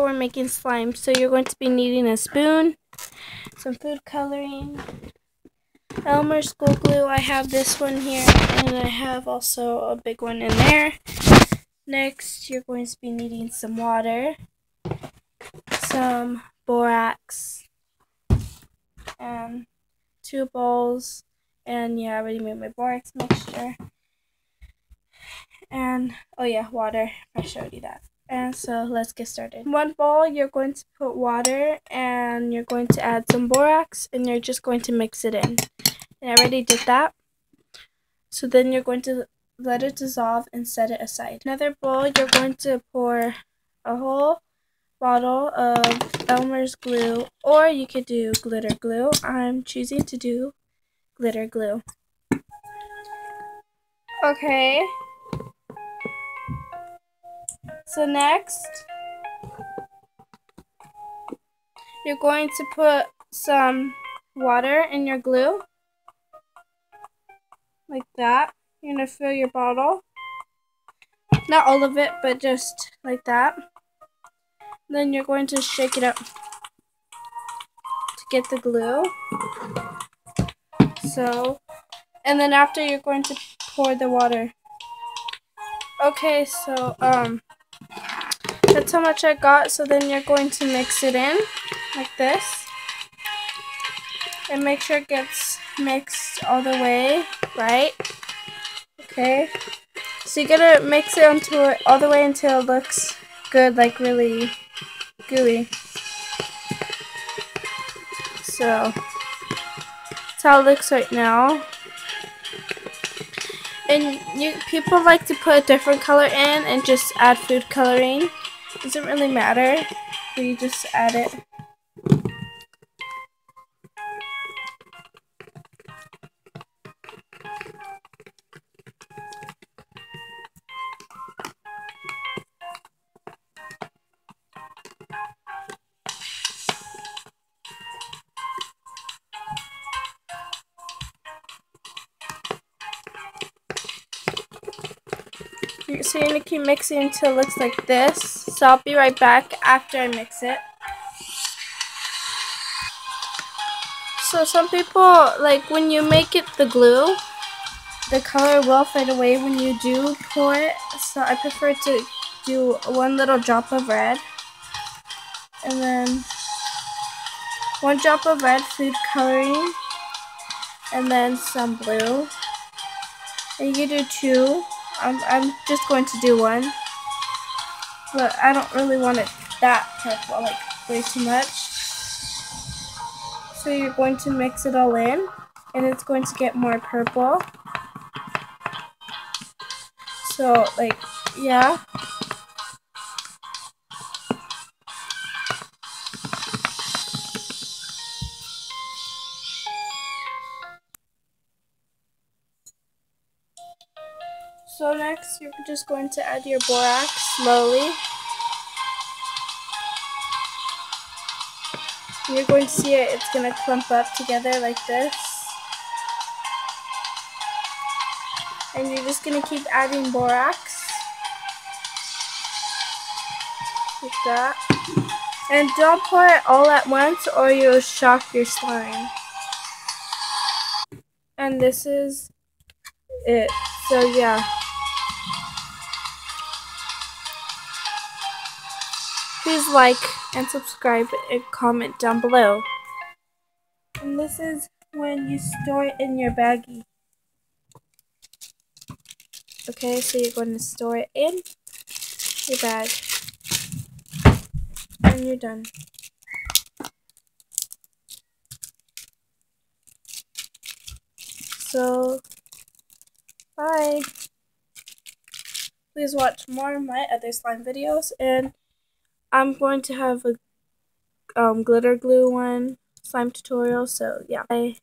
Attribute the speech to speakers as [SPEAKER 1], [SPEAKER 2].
[SPEAKER 1] we're making slime. So you're going to be needing a spoon, some food coloring, Elmer's school glue. I have this one here, and I have also a big one in there. Next, you're going to be needing some water, some borax, and 2 bowls. And yeah, I already made my borax mixture. And oh yeah, water. I showed you that. And so let's get started. In 1 bowl, you're going to put water, and you're going to add some borax, and you're just going to mix it in. And I already did that. So then you're going to let it dissolve and set it aside. Another bowl, you're going to pour a whole bottle of Elmer's glue, or you could do glitter glue. I'm choosing to do glitter glue. Okay. So next, you're going to put some water in your glue, like that. You're going to fill your bottle. Not all of it, but just like that. Then you're going to shake it up to get the glue. So, and then after you're going to pour the water. Okay, so that's how much I got. So then you're going to mix it in like this. And make sure it gets mixed all the way, right? Okay. So you gotta mix it until all the way until it looks good, like really gooey. So that's how it looks right now. And people like to put a different color in and just add food coloring. Doesn't really matter. You just add it. So you're going to keep mixing until it looks like this. So I'll be right back after I mix it. So some people, like when you make it the glue, the color will fade away when you do pour it. So I prefer to do 1 little drop of red. And then 1 drop of red food coloring. And then some blue. And you can do 2. I'm just going to do 1, but I don't really want it that purple, like way too much. So you're going to mix it all in, and it's going to get more purple. So like, yeah. So next, you're just going to add your borax slowly. You're going to see it, it's going to clump up together like this. And you're just going to keep adding borax. Like that. And don't pour it all at once or you'll shock your slime. And this is it. So yeah. Please like and subscribe and comment down below. And this is when you store it in your baggie. Okay, so you're going to store it in your bag. And you're done. So, bye. Please watch more of my other slime videos, and I'm going to have a glitter glue one slime tutorial, so yeah. Bye.